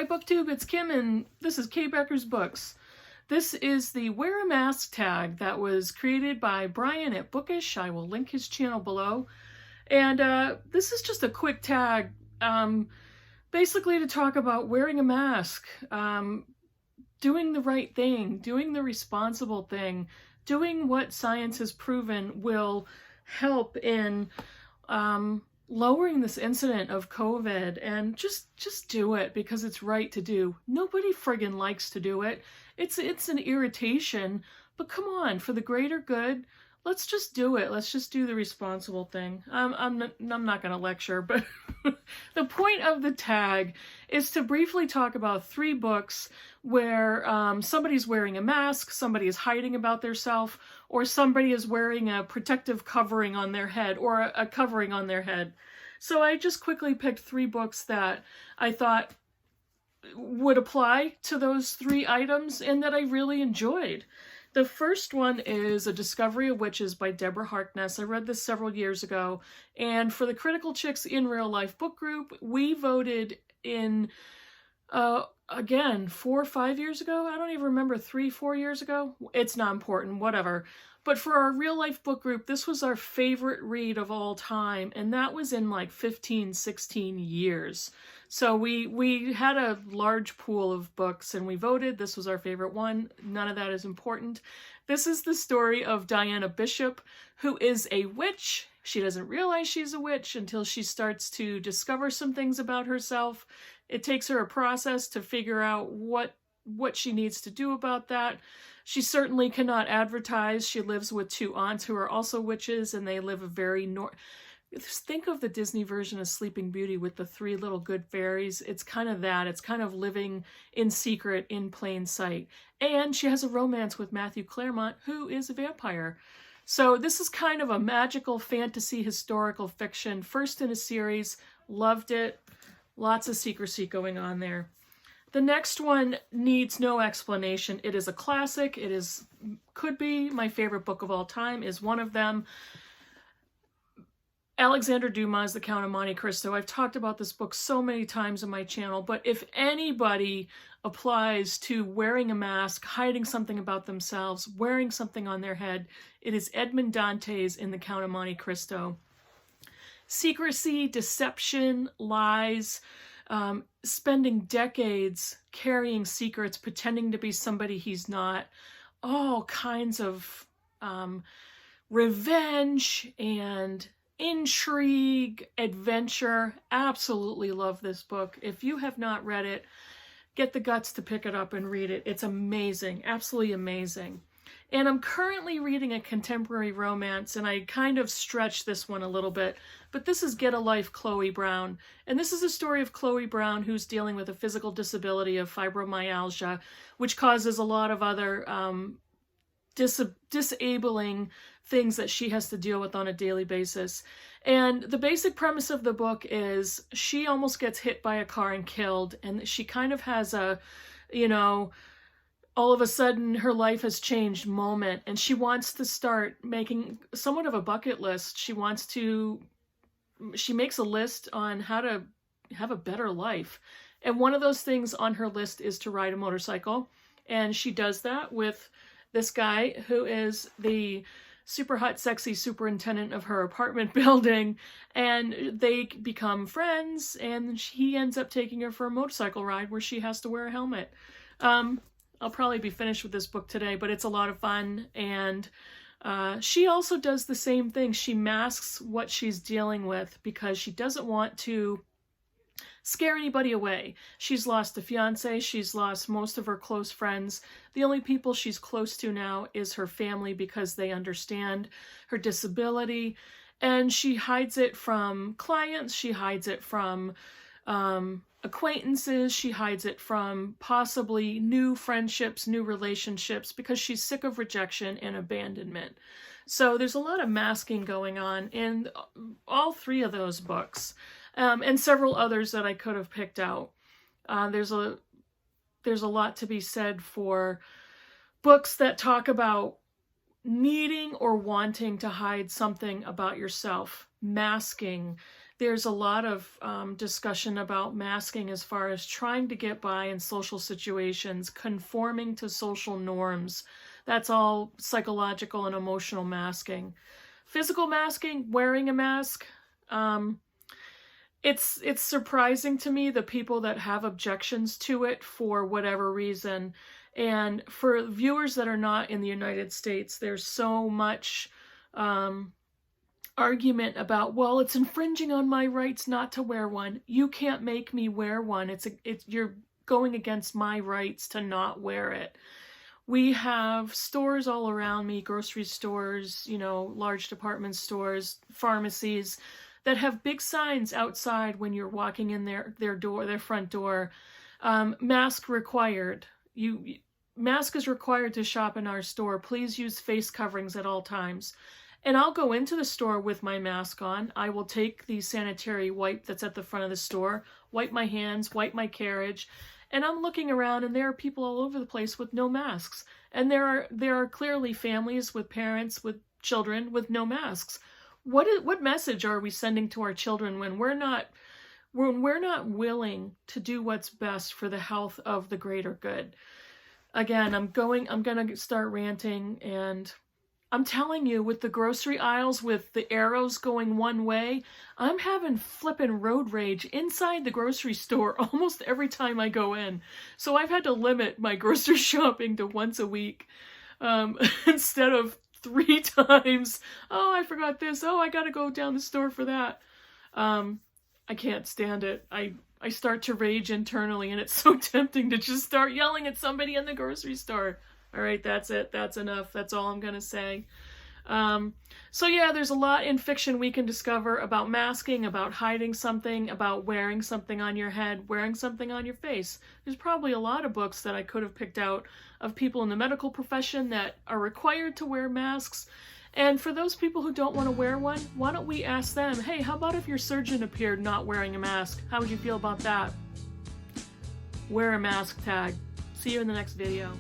Hi BookTube, it's Kim and this is K Becker's Books. This is the Wear a Mask tag that was created by Brian at Bookish. I will link his channel below. And this is just a quick tag, basically to talk about wearing a mask, doing the right thing, doing the responsible thing, doing what science has proven will help in lowering this incident of COVID, and just do it because it's right to do. Nobody friggin' likes to do it. It's an irritation, but come on, for the greater good, let's just do it. Let's just do the responsible thing. I'm not going to lecture, but the point of the tag is to briefly talk about 3 books where somebody's wearing a mask, somebody is hiding about theirself, or somebody is wearing a protective covering on their head, or a covering on their head. So I just quickly picked 3 books that I thought would apply to those 3 items and that I really enjoyed. The first one is A Discovery of Witches by Deborah Harkness. I read this several years ago, and for the Critical Chicks in Real Life book group, we voted in, again, 4 or 5 years ago? I don't even remember, 3, 4 years ago? It's not important, whatever. But for our real life book group, this was our favorite read of all time, and that was in like 15, 16 years. So we had a large pool of books and we voted. This was our favorite one. None of that is important. This is the story of Diana Bishop, who is a witch. She doesn't realize she's a witch until she starts to discover some things about herself. It takes her a process to figure out what she needs to do about that. She certainly cannot advertise. She lives with 2 aunts who are also witches, and they live a very think of the Disney version of Sleeping Beauty with the 3 little good fairies. It's kind of that. It's kind of living in secret, in plain sight. And she has a romance with Matthew Claremont, who is a vampire. So this is kind of a magical fantasy historical fiction. First in a series. Loved it. Lots of secrecy going on there. The next one needs no explanation. It is a classic. It could be my favorite book of all time, is one of them. Alexander Dumas' The Count of Monte Cristo. I've talked about this book so many times on my channel, but if anybody applies to wearing a mask, hiding something about themselves, wearing something on their head, it is Edmond Dantes in The Count of Monte Cristo. Secrecy, deception, lies, spending decades carrying secrets, pretending to be somebody he's not, all kinds of revenge and intrigue, adventure. Absolutely love this book. If you have not read it, get the guts to pick it up and read it. It's amazing, absolutely amazing. And I'm currently reading a contemporary romance, and I kind of stretched this one a little bit, but this is Get a Life, Chloe Brown. And this is a story of Chloe Brown, who's dealing with a physical disability of fibromyalgia, which causes a lot of other disabling things that she has to deal with on a daily basis. And the basic premise of the book is she almost gets hit by a car and killed, and she kind of has a, all of a sudden her life has changed moment, and she wants to start making somewhat of a bucket list. She makes a list on how to have a better life. And one of those things on her list is to ride a motorcycle. And she does that with this guy who is the super hot, sexy superintendent of her apartment building, and they become friends, and he ends up taking her for a motorcycle ride where she has to wear a helmet. I'll probably be finished with this book today, but it's a lot of fun, and she also does the same thing. She masks what she's dealing with because she doesn't want to scare anybody away. She's lost a fiance, she's lost most of her close friends. The only people she's close to now is her family because they understand her disability, and she hides it from clients, she hides it from acquaintances, she hides it from possibly new friendships, new relationships, because she's sick of rejection and abandonment. So there's a lot of masking going on in all 3 of those books. And several others that I could have picked out. There's a lot to be said for books that talk about needing or wanting to hide something about yourself, masking there's a lot of discussion about masking as far as trying to get by in social situations, conforming to social norms. That's all psychological and emotional masking. Physical masking, wearing a mask, it's surprising to me the people that have objections to it for whatever reason. And for viewers that are not in the United States, there's so much argument about, well, it's infringing on my rights not to wear one. You can't make me wear one. You're going against my rights to not wear it. We have stores all around me, grocery stores, you know, large department stores, pharmacies, that have big signs outside when you're walking in their front door. Mask required. Mask is required to shop in our store. Please use face coverings at all times. And I'll go into the store with my mask on. I will take the sanitary wipe that's at the front of the store, wipe my hands, wipe my carriage, and I'm looking around and there are people all over the place with no masks. And there are clearly families with parents, with children with no masks. What message are we sending to our children when we're not willing to do what's best for the health of the greater good? Again, I'm gonna start ranting, and I'm telling you, with the grocery aisles with the arrows going one way, I'm having flippin' road rage inside the grocery store almost every time I go in. So I've had to limit my grocery shopping to once a week instead of 3 times. Oh, I forgot this. Oh, I gotta go down the store for that. I can't stand it. I start to rage internally, and it's so tempting to just start yelling at somebody in the grocery store. All right, that's it. That's enough. That's all I'm going to say. So yeah, there's a lot in fiction we can discover about masking, about hiding something, about wearing something on your head, wearing something on your face. There's probably a lot of books that I could have picked out of people in the medical profession that are required to wear masks. And for those people who don't want to wear one, why don't we ask them, hey, how about if your surgeon appeared not wearing a mask? How would you feel about that? Wear a mask tag. See you in the next video.